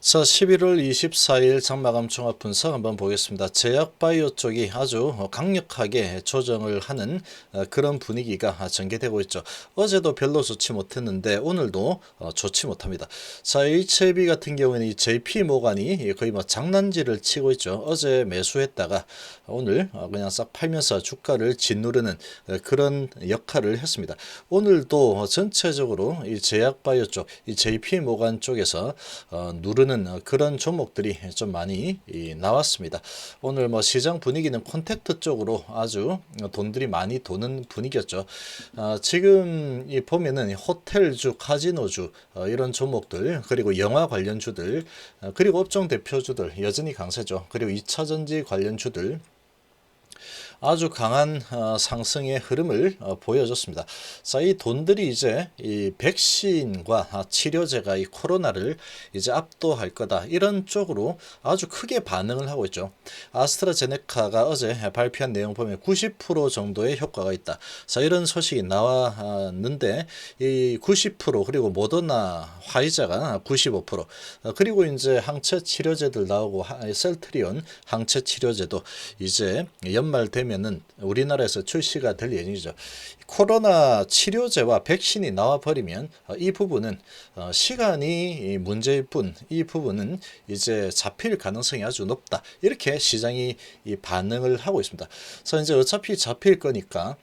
자, 11월 24일 장마감 종합 분석 한번 보겠습니다. 제약바이오 쪽이 아주 강력하게 조정을 하는 그런 분위기가 전개되고 있죠. 어제도 별로 좋지 못했는데 오늘도 좋지 못합니다. 자, HLB 같은 경우에는 이 JP 모간이 거의 뭐 장난질을 치고 있죠. 어제 매수했다가 오늘 그냥 싹 팔면서 주가를 짓누르는 그런 역할을 했습니다. 오늘도 전체적으로 이 제약바이오 쪽, 이 JP 모간 쪽에서 누르는 그런 종목들이 좀 많이 나왔습니다. 오늘 뭐 시장 분위기는 콘택트 쪽으로 아주 돈들이 많이 도는 분위기였죠. 지금 보면은 호텔주, 카지노주 이런 종목들, 그리고 영화 관련주들, 그리고 업종 대표주들 여전히 강세죠. 그리고 2차전지 관련주들 아주 강한 상승의 흐름을 보여줬습니다. 자, 이 돈들이 이제 이 백신과 치료제가 이 코로나를 이제 압도할 거다, 이런 쪽으로 아주 크게 반응을 하고 있죠. 아스트라제네카가 어제 발표한 내용 보면 90% 정도의 효과가 있다. 자, 이런 소식이 나왔는데 이 90% 그리고 모더나, 화이자가 95%, 그리고 이제 항체 치료제들 나오고 셀트리온 항체 치료제도 이제 연말 되면은 우리나라에서 출시가 될 예정이죠. 코로나 치료제와 백신이 나와 버리면 이 부분은 시간이 문제일 뿐, 이 부분은 이제 잡힐 가능성이 아주 높다, 이렇게 시장이 반응을 하고 있습니다. 그래서 이제 어차피 잡힐 거니까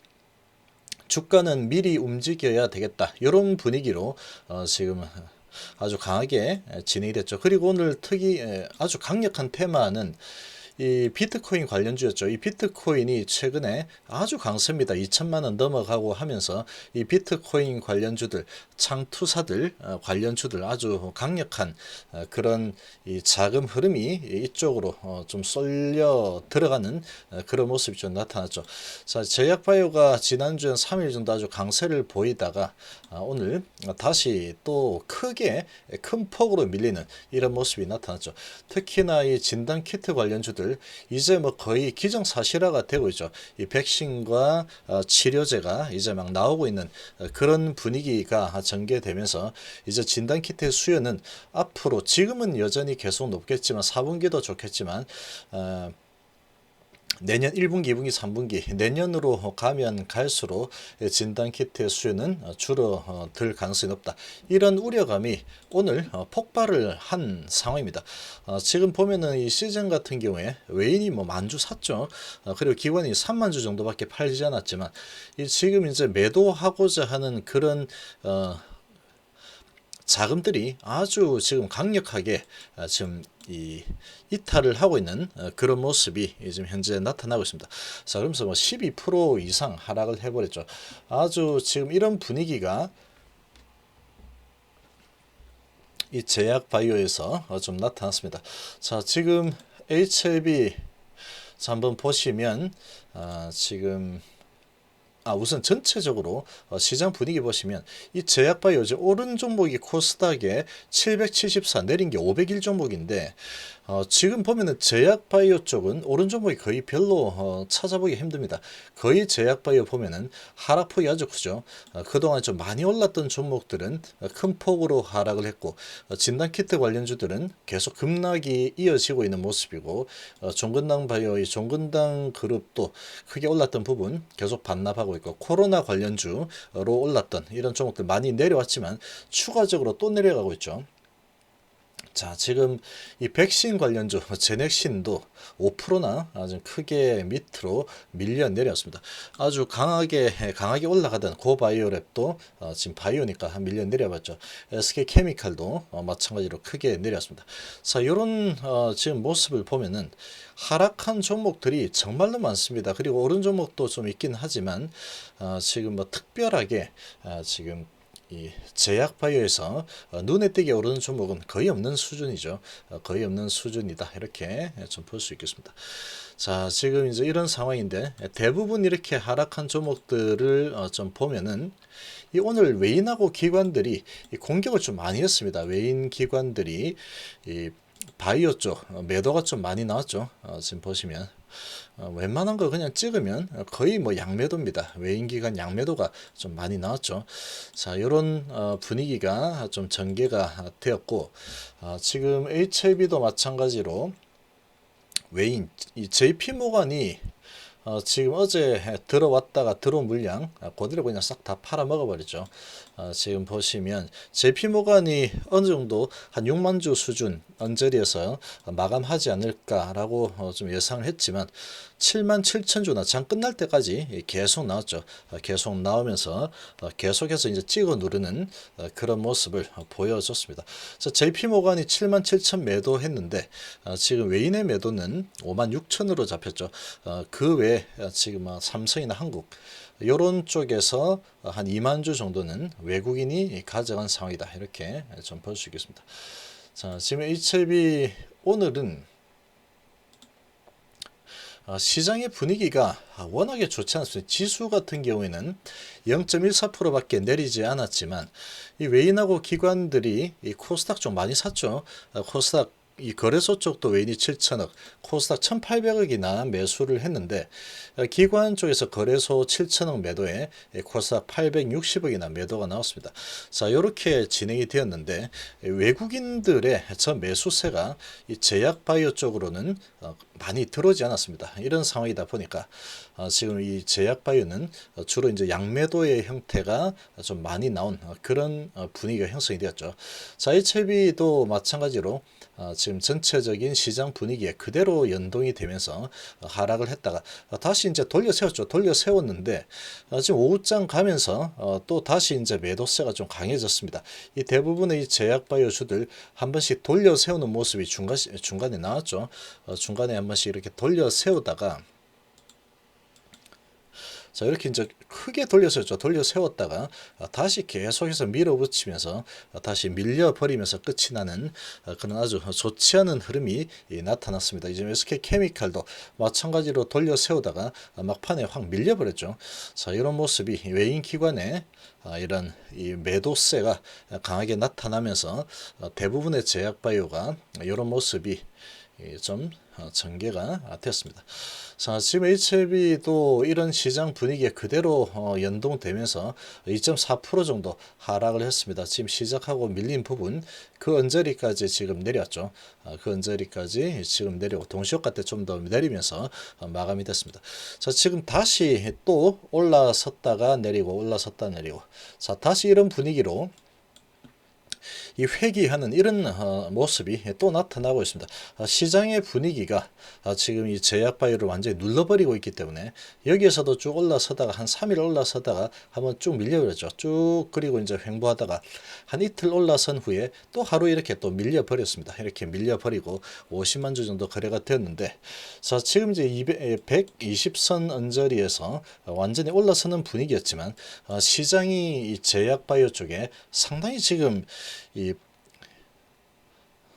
주가는 미리 움직여야 되겠다, 이런 분위기로 지금 아주 강하게 진행이 됐죠. 그리고 오늘 아주 강력한 테마는 이 비트코인 관련주였죠. 이 비트코인이 최근에 아주 강세입니다. 2천만 원 넘어가고 하면서 이 비트코인 관련주들, 창투사들 관련주들 아주 강력한 그런 이 자금 흐름이 이쪽으로 좀 쏠려 들어가는 그런 모습이 좀 나타났죠. 자, 제약바이오가 지난주에 3일 정도 아주 강세를 보이다가 오늘 다시 또 크게 큰 폭으로 밀리는 이런 모습이 나타났죠. 특히나 이 진단키트 관련주들 이제 뭐 거의 기정사실화가 되고 있죠. 이 백신과 치료제가 이제 막 나오고 있는 그런 분위기가 전개되면서 이제 진단키트의 수요는 앞으로, 지금은 여전히 계속 높겠지만 4분기도 좋겠지만 내년 1분기, 2분기, 3분기, 내년으로 가면 갈수록 진단키트의 수요는 줄어들 가능성이 높다, 이런 우려감이 오늘 폭발을 한 상황입니다. 지금 보면은 이 시즌 같은 경우에 외인이 뭐 만주 샀죠. 그리고 기관이 3만 주 정도밖에 팔지 않았지만 지금 이제 매도하고자 하는 그런 자금들이 아주 지금 강력하게 지금 이탈을 하고 있는 그런 모습이 지금 현재 나타나고 있습니다. 자, 그러면서 뭐 12% 이상 하락을 해버렸죠. 아주 지금 이런 분위기가 이 제약 바이오에서 좀 나타났습니다. 자, 지금 HLB 자, 한번 보시면 지금 우선 전체적으로 시장 분위기 보시면 이 제약바이오 어제 오른 종목이 코스닥에 774, 내린 게 501 종목인데 지금 보면은 제약바이오 쪽은 오른 종목이 거의 별로 찾아보기 힘듭니다. 거의 제약바이오 보면은 하락폭이 아주 크죠. 그동안 좀 많이 올랐던 종목들은 큰 폭으로 하락을 했고 진단키트 관련주들은 계속 급락이 이어지고 있는 모습이고 종근당 바이오의 종근당 그룹도 크게 올랐던 부분 계속 반납하고 있고, 코로나 관련주로 올랐던 이런 종목들 많이 내려왔지만 추가적으로 또 내려가고 있죠. 자, 지금 이 백신 관련주 제넥신도 5%나 아주 크게 밑으로 밀려 내렸습니다. 아주 강하게 올라가던 고바이오랩도 지금 바이오니까 밀려 내려봤죠. SK케미칼도 마찬가지로 크게 내렸습니다. 자, 이런 지금 모습을 보면은 하락한 종목들이 정말로 많습니다. 그리고 오른 종목도 좀 있긴 하지만 지금 뭐 특별하게 지금 이 제약바이오에서 눈에 띄게 오르는 종목은 거의 없는 수준이죠. 거의 없는 수준이다, 이렇게 좀 볼 수 있겠습니다. 자, 지금 이제 이런 상황인데 대부분 이렇게 하락한 종목들을 좀 보면은 오늘 외인하고 기관들이 공격을 좀 많이 했습니다. 외인 기관들이 이 바이오 쪽 매도가 좀 많이 나왔죠. 지금 보시면 웬만한 거 그냥 찍으면 거의 뭐 양매도입니다. 외인기관 양매도가 좀 많이 나왔죠. 자, 이런 분위기가 좀 전개가 되었고, 지금 HLB도 마찬가지로 외인 이 JP 모간이 지금 어제 들어왔다가 들어온 물량 그대로 그냥 싹 다 팔아 먹어버리죠. 지금 보시면 JP 모간이 어느 정도 한 6만 주 수준 언저리에서 마감하지 않을까라고 좀 예상을 했지만 7만 7천 주나 장 끝날 때까지 계속 나왔죠. 계속 나오면서 계속해서 이제 찍어 누르는 그런 모습을 보여줬습니다. JP 모간이 7만 7천 매도했는데 지금 외인의 매도는 5만 6천으로 잡혔죠. 그 외에 지금 삼성이나 한국 이런 쪽에서 한 2만 주 정도는 외국인이 가져간 상황이다. 이렇게 좀 볼 수 있겠습니다. 자, 지금 HLB 오늘은 시장의 분위기가 워낙에 좋지 않습니다. 지수 같은 경우에는 0.14%밖에 내리지 않았지만 이 외인하고 기관들이 이 코스닥 좀 많이 샀죠. 코스닥 이 거래소 쪽도 외인이 7천억, 코스닥 1,800억이나 매수를 했는데 기관 쪽에서 거래소 7천억 매도에 코스닥 860억이나 매도가 나왔습니다. 자, 이렇게 진행이 되었는데 외국인들의 저 매수세가 이 제약바이오 쪽으로는 많이 들어오지 않았습니다. 이런 상황이다 보니까 지금 이 제약바이오는 주로 이제 양매도의 형태가 좀 많이 나온 그런 분위기가 형성이 되었죠. 자, HLB도 마찬가지로 지금 전체적인 시장 분위기에 그대로 연동이 되면서 하락을 했다가 다시 이제 돌려 세웠죠. 돌려 세웠는데 지금 오후장 가면서 또 다시 이제 매도세가 좀 강해졌습니다. 이 대부분의 이 제약바이오주들 한 번씩 돌려 세우는 모습이 중간에 나왔죠. 중간에 한 번씩 이렇게 돌려 세우다가 자, 이렇게 이제 크게 돌려서죠. 돌려 세웠다가 다시 계속해서 밀어붙이면서 다시 밀려버리면서 끝이 나는 그런 아주 좋지 않은 흐름이 나타났습니다. 이제 SK케미칼도 마찬가지로 돌려 세우다가 막판에 확 밀려버렸죠. 자, 이런 모습이 외인 기관의 이런 이 매도세가 강하게 나타나면서 대부분의 제약바이오가 이런 모습이 좀 전개가 되었습니다. 자, 지금 HLB도 이런 시장 분위기에 그대로 연동되면서 2.4% 정도 하락을 했습니다. 지금 시작하고 밀린 부분 그 언저리까지 지금 내렸죠. 그 언저리까지 지금 내리고 동시효과 때 좀 더 내리면서 마감이 됐습니다. 자, 지금 다시 또 올라섰다가 내리고 올라섰다 내리고 자, 다시 이런 분위기로 이 회귀하는 이런 모습이 또 나타나고 있습니다. 시장의 분위기가 지금 이 제약바이오를 완전히 눌러버리고 있기 때문에 여기에서도 쭉 올라서다가 한 3일 올라서다가 한번 쭉 밀려버렸죠. 쭉 그리고 이제 횡보하다가 한 이틀 올라선 후에 또 하루 이렇게 또 밀려버렸습니다. 이렇게 밀려버리고 50만 주 정도 거래가 되었는데 자, 지금 이제 120선 언저리에서 완전히 올라서는 분위기였지만 시장이 이 제약바이오 쪽에 상당히 지금 이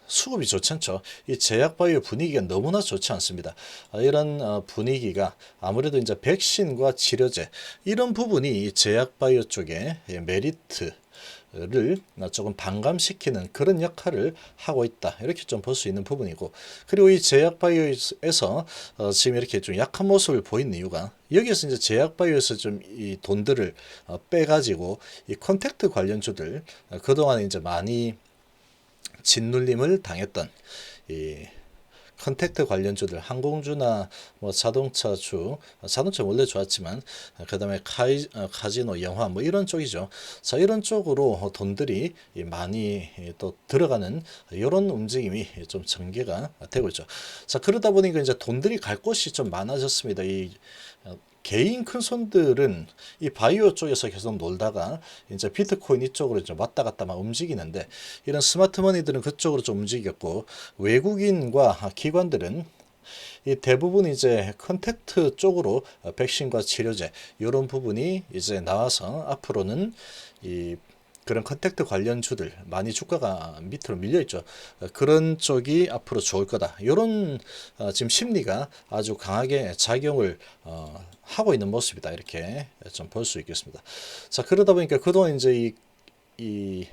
수급이 좋지 않죠. 이 제약바이오 분위기가 너무나 좋지 않습니다. 이런 분위기가 아무래도 이제 백신과 치료제 이런 부분이 이 제약바이오 쪽의 메리트를 조금 반감시키는 그런 역할을 하고 있다. 이렇게 좀 볼 수 있는 부분이고, 그리고 이 제약바이오에서 지금 이렇게 좀 약한 모습을 보이는 이유가 여기에서 이제 제약바이오에서 좀 이 돈들을 빼가지고 이 컨택트 관련주들 그동안 이제 많이 짓눌림을 당했던 이 컨택트 관련주들 항공주나 뭐 자동차 원래 좋았지만 그다음에 카지노 영화 뭐 이런 쪽이죠. 자, 이런 쪽으로 돈들이 많이 또 들어가는 이런 움직임이 좀 전개가 되고 있죠. 자, 그러다 보니까 이제 돈들이 갈 곳이 좀 많아졌습니다. 이 개인 큰 손들은 이 바이오 쪽에서 계속 놀다가 이제 비트코인 이쪽으로 좀 왔다 갔다 막 움직이는데 이런 스마트 머니들은 그쪽으로 좀 움직였고 외국인과 기관들은 이 대부분 이제 컨택트 쪽으로 백신과 치료제 이런 부분이 이제 나와서 앞으로는 이 그런 컨택트 관련주들 많이 주가가 밑으로 밀려 있죠. 그런 쪽이 앞으로 좋을 거다. 이런 지금 심리가 아주 강하게 작용을 하고 있는 모습이다. 이렇게 좀 볼 수 있겠습니다. 자, 그러다 보니까 그동안 이제 이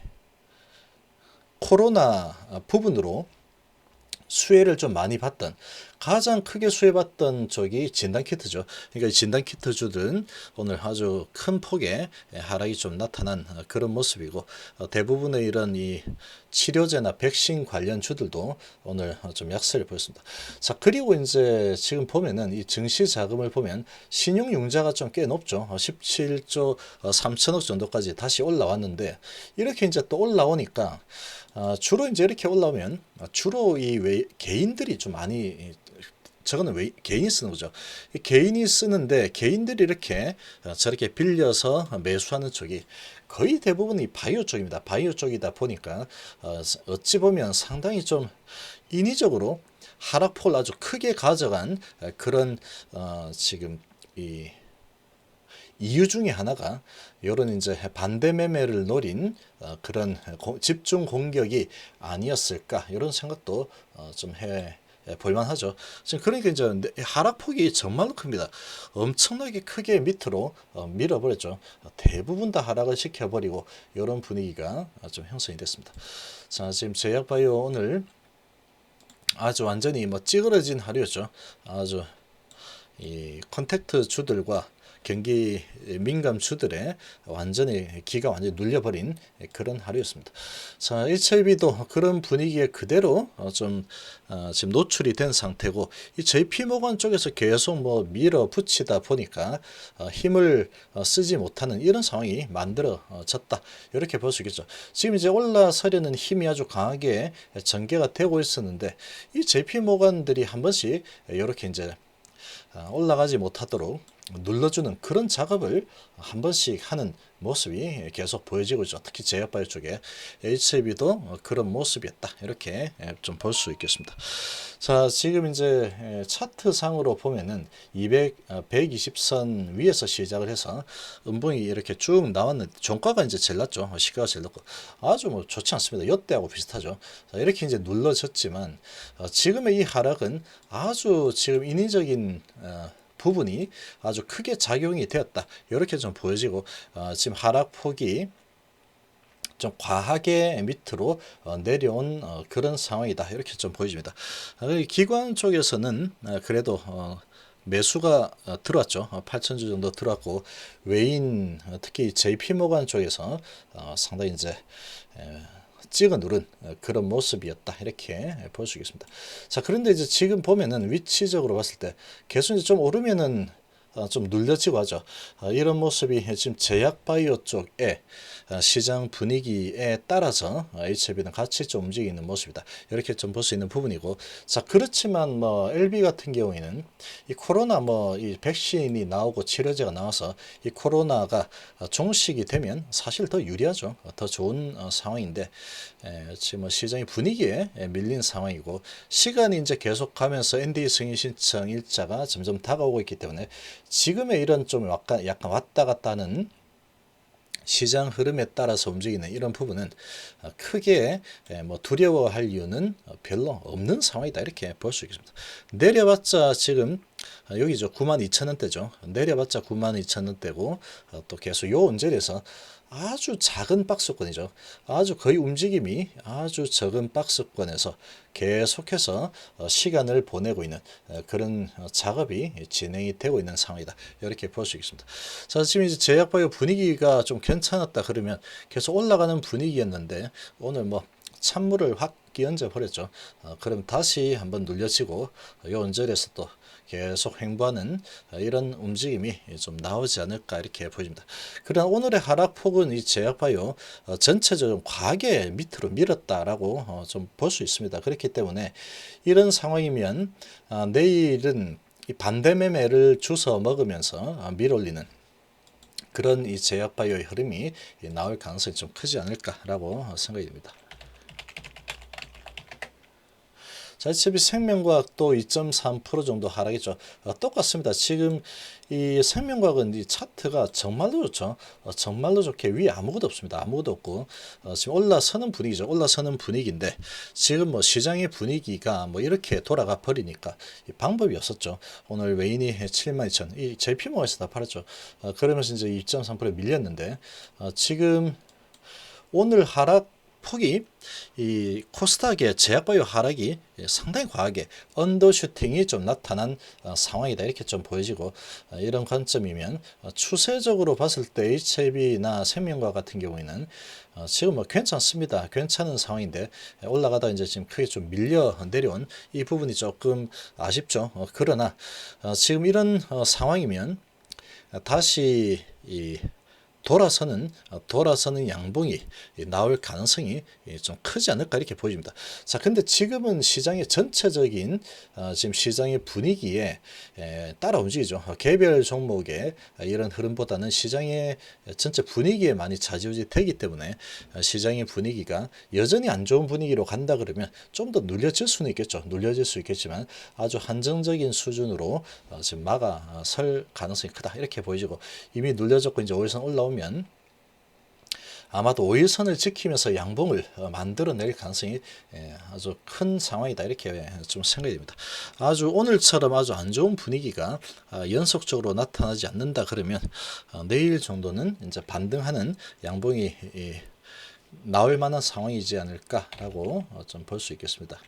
코로나 부분으로 수혜를 좀 많이 받던, 가장 크게 수혜받던 쪽이 진단키트죠. 그러니까 이 진단키트주들은 오늘 아주 큰 폭의 하락이 좀 나타난 그런 모습이고, 대부분의 이런 이 치료제나 백신 관련 주들도 오늘 좀 약세를 보였습니다. 자, 그리고 이제 지금 보면은 이 증시 자금을 보면 신용융자가 좀 꽤 높죠. 17조 3천억 정도까지 다시 올라왔는데, 이렇게 이제 또 올라오니까 주로 이제 이렇게 올라오면 주로 이 개인들이 좀 많이, 저거는 왜 개인이 쓰는 거죠. 개인이 쓰는데 개인들이 이렇게 저렇게 빌려서 매수하는 쪽이 거의 대부분 이 바이오 쪽입니다. 바이오 쪽이다 보니까 어찌 보면 상당히 좀 인위적으로 하락폭을 아주 크게 가져간 그런 지금 이 이유 중에 하나가 이런 이제 반대 매매를 노린 그런 집중 공격이 아니었을까, 이런 생각도 좀 해 볼만하죠. 지금 그러니까 이제 하락폭이 정말로 큽니다. 엄청나게 크게 밑으로 밀어버렸죠. 대부분 다 하락을 시켜버리고 이런 분위기가 좀 형성이 됐습니다. 자, 지금 제약바이오 오늘 아주 완전히 뭐 찌그러진 하루였죠. 아주 이 컨택트 주들과 경기 민감 주들의 완전히 기가 완전히 눌려버린 그런 하루였습니다. 자, HLB도 그런 분위기에 그대로 좀 지금 노출이 된 상태고, 이 JP모건 쪽에서 계속 뭐 밀어붙이다 보니까 힘을 쓰지 못하는 이런 상황이 만들어졌다, 이렇게 볼 수 있겠죠. 지금 이제 올라서려는 힘이 아주 강하게 전개가 되고 있었는데, 이 JP모건들이 한 번씩 이렇게 이제 올라가지 못하도록 눌러주는 그런 작업을 한 번씩 하는 모습이 계속 보여지고 있죠. 특히 제약바이오 쪽에 HLB도 그런 모습이었다, 이렇게 좀 볼 수 있겠습니다. 자, 지금 이제 차트 상으로 보면은 120선 위에서 시작을 해서 음봉이 이렇게 쭉 나왔는데, 종가가 이제 제일 낮죠. 시가가 제일 높고 아주 뭐 좋지 않습니다. 이때하고 비슷하죠. 자, 이렇게 이제 눌러졌지만 지금의 이 하락은 아주 지금 인위적인 부분이 아주 크게 작용이 되었다, 이렇게 좀 보여지고, 지금 하락폭이 좀 과하게 밑으로 내려온 그런 상황이다, 이렇게 좀 보여집니다. 기관 쪽에서는 그래도 매수가 들어왔죠. 8천주 정도 들어왔고, 외인 특히 JP모간 쪽에서 상당히 이제 찍어 누른 그런 모습이었다, 이렇게 볼 수 있겠습니다. 자, 그런데 이제 지금 보면은 위치적으로 봤을 때 계속 이제 좀 오르면은 좀 눌려지고 하죠. 이런 모습이 지금 제약바이오 쪽에 시장 분위기에 따라서 HLB는 같이 좀 움직이는 모습이다, 이렇게 좀 볼 수 있는 부분이고, 자, 그렇지만 뭐 LB 같은 경우에는 이 코로나 뭐 이 백신이 나오고 치료제가 나와서 이 코로나가 종식이 되면 사실 더 유리하죠. 더 좋은 상황인데, 지금 뭐 시장의 분위기에 밀린 상황이고, 시간이 이제 계속 가면서 NDA 승인 신청 일자가 점점 다가오고 있기 때문에 지금의 이런 좀 약간 왔다 갔다 하는 시장 흐름에 따라서 움직이는 이런 부분은 크게 뭐 두려워할 이유는 별로 없는 상황이다, 이렇게 볼 수 있습니다. 내려봤자 지금 여기죠, 92,000원대죠. 내려봤자 92,000원대고 또 계속 요 언저리에서 아주 작은 박스권이죠. 아주 거의 움직임이 아주 적은 박스권에서 계속해서 시간을 보내고 있는 그런 작업이 진행이 되고 있는 상황이다, 이렇게 볼 수 있습니다. 자, 지금 이제 제약바이오 분위기가 좀 괜찮았다 그러면 계속 올라가는 분위기였는데, 오늘 뭐 찬물을 확 끼얹어 버렸죠. 그럼 다시 한번 눌려지고 요 언저리에서 또 계속 횡보하는 이런 움직임이 좀 나오지 않을까, 이렇게 보입니다. 그러나 오늘의 하락폭은 이 제약바이오 전체적으로 과하게 밑으로 밀었다라고 좀 볼 수 있습니다. 그렇기 때문에 이런 상황이면 내일은 이 반대 매매를 주워 먹으면서 밀어올리는 그런 이 제약바이오의 흐름이 나올 가능성이 좀 크지 않을까라고 생각이 듭니다. 자, HLB 생명과학도 2.3% 정도 하락했죠. 똑같습니다. 지금 이 생명과학은 이 차트가 정말로 좋죠. 정말로 좋게 위에 아무것도 없습니다. 아무것도 없고 지금 올라서는 분위기죠. 올라서는 분위기인데, 지금 뭐 시장의 분위기가 뭐 이렇게 돌아가 버리니까 방법이 없었죠. 오늘 외인이 72,000, 이 JP모건에서 다 팔았죠. 그러면서 이제 2.3% 밀렸는데, 지금 오늘 하락 낙폭이 이 코스닥의 제약바이오 하락이 상당히 과하게 언더슈팅이 좀 나타난 상황이다 이렇게 좀 보여지고, 이런 관점이면 추세적으로 봤을 때 HIB나 생명과 같은 경우에는 지금 뭐 괜찮습니다. 괜찮은 상황인데 올라가다 이제 지금 크게 좀 밀려 내려온 이 부분이 조금 아쉽죠. 그러나 지금 이런 상황이면 다시 이 돌아서는 양봉이 나올 가능성이 좀 크지 않을까 이렇게 보입니다. 자, 근데 지금은 시장의 전체적인 지금 시장의 분위기에 따라 움직이죠. 개별 종목의 이런 흐름보다는 시장의 전체 분위기에 많이 좌지우지 되기 때문에 시장의 분위기가 여전히 안 좋은 분위기로 간다 그러면 좀 더 눌려질 수는 있겠죠. 눌려질 수 있겠지만 아주 한정적인 수준으로 지금 막아설 가능성이 크다 이렇게 보여지고, 이미 눌려졌고 이제 5일선 올라오면 아마도 5일선을 지키면서 양봉을 만들어낼 가능성이 아주 큰 상황이다 이렇게 좀 생각이 됩니다. 아주 오늘처럼 아주 안 좋은 분위기가 연속적으로 나타나지 않는다 그러면 내일 정도는 이제 반등하는 양봉이 나올 만한 상황이지 않을까라고 좀 볼 수 있겠습니다.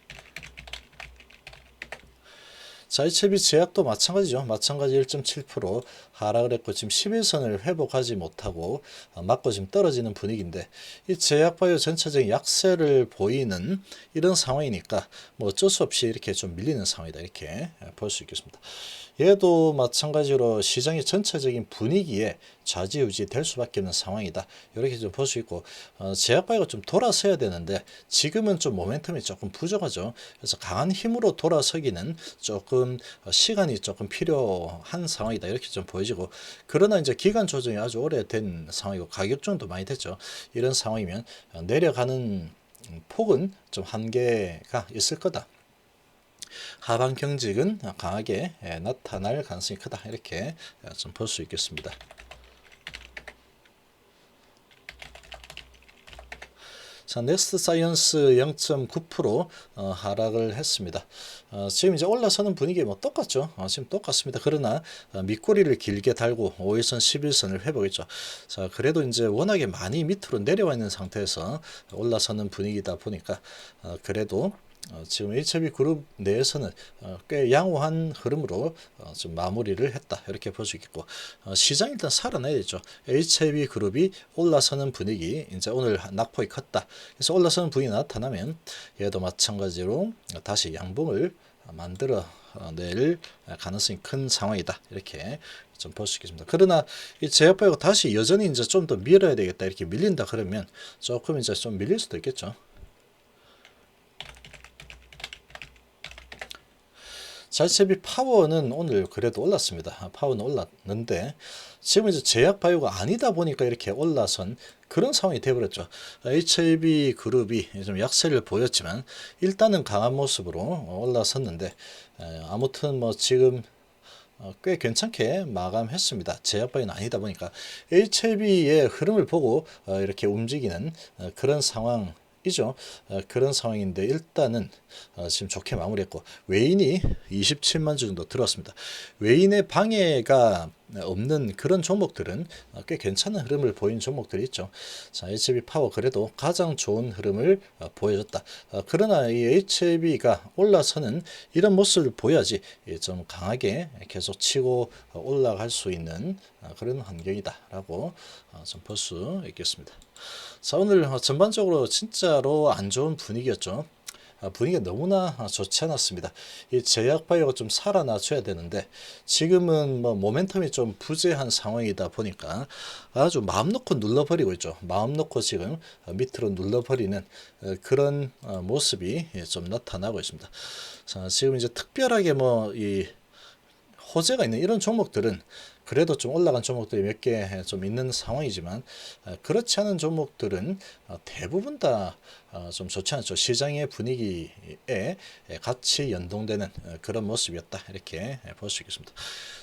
자, HIB 제약도 마찬가지죠. 마찬가지 1.7% 하락을 했고 지금 11선을 회복하지 못하고 맞고 지금 떨어지는 분위기인데, 이 제약바이오 전체적인 약세를 보이는 이런 상황이니까 뭐 어쩔 수 없이 이렇게 좀 밀리는 상황이다 이렇게 볼 수 있겠습니다. 얘도 마찬가지로 시장의 전체적인 분위기에 좌지우지 될 수밖에 없는 상황이다 이렇게 좀 볼 수 있고, 제약바이오가 좀 돌아서야 되는데 지금은 좀 모멘텀이 조금 부족하죠. 그래서 강한 힘으로 돌아서기는 조금 시간이 조금 필요한 상황이다 이렇게 좀 보여지고, 그러나 이제 기간 조정이 아주 오래된 상황이고 가격정도 많이 됐죠. 이런 상황이면 내려가는 폭은 좀 한계가 있을 거다. 하방 경직은 강하게 나타날 가능성이 크다 이렇게 좀 볼 수 있겠습니다. 자, 넥스트 사이언스 0.9% 하락을 했습니다. 지금 이제 올라서는 분위기 뭐 똑같죠. 지금 똑같습니다. 그러나 밑꼬리를 길게 달고 5일선, 11선을 회복했죠. 자, 그래도 이제 워낙에 많이 밑으로 내려와 있는 상태에서 올라서는 분위기다 보니까 그래도 지금 HIB 그룹 내에서는 꽤 양호한 흐름으로 좀 마무리를 했다 이렇게 볼 수 있겠고, 시장이 일단 살아나야 되죠. HIB 그룹이 올라서는 분위기, 이제 오늘 낙폭이 컸다. 그래서 올라서는 분위기 나타나면 얘도 마찬가지로 다시 양봉을 만들어 낼 가능성이 큰 상황이다 이렇게 좀 볼 수 있겠습니다. 그러나 이 제약바이오가 다시 여전히 이제 좀 더 밀어야 되겠다 이렇게 밀린다 그러면 조금 이제 좀 밀릴 수도 있겠죠. HIB 파워는 오늘 그래도 올랐습니다. 파워는 올랐는데 지금 이제 제약바이오가 아니다 보니까 이렇게 올라선 그런 상황이 되어버렸죠. HIB 그룹이 좀 약세를 보였지만 일단은 강한 모습으로 올라섰는데, 아무튼 뭐 지금 꽤 괜찮게 마감했습니다. 제약바이오는 아니다 보니까 HIB의 흐름을 보고 이렇게 움직이는 그런 상황 이죠. 그런 상황인데 일단은 지금 좋게 마무리했고, 외인이 27만 주 정도 들어왔습니다. 외인의 방해가 없는 그런 종목들은 꽤 괜찮은 흐름을 보인 종목들이 있죠. 자, HIB 파워 그래도 가장 좋은 흐름을 보여줬다. 그러나 이 HIB가 올라서는 이런 모습을 보여야지 좀 강하게 계속 치고 올라갈 수 있는 그런 환경이다라고 좀 볼 수 있겠습니다. 자, 오늘 전반적으로 진짜로 안 좋은 분위기였죠. 분위기가 너무나 좋지 않았습니다. 이 제약바이오가 좀 살아나줘야 되는데 지금은 뭐 모멘텀이 좀 부재한 상황이다 보니까 아주 마음 놓고 눌러버리고 있죠. 마음 놓고 지금 밑으로 눌러버리는 그런 모습이 좀 나타나고 있습니다. 자, 지금 이제 특별하게 뭐 이 호재가 있는 이런 종목들은 그래도 좀 올라간 종목들이 몇 개 좀 있는 상황이지만, 그렇지 않은 종목들은 대부분 다 좀 좋지 않죠. 시장의 분위기에 같이 연동되는 그런 모습이었다 이렇게 볼 수 있겠습니다.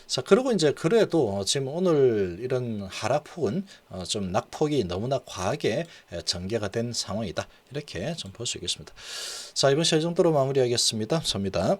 자, 그리고 이제 그래도 지금 오늘 이런 하락폭은 좀 낙폭이 너무나 과하게 전개가 된 상황이다 이렇게 좀 볼 수 있겠습니다. 자, 이번 시간 이 정도로 마무리하겠습니다. 접니다.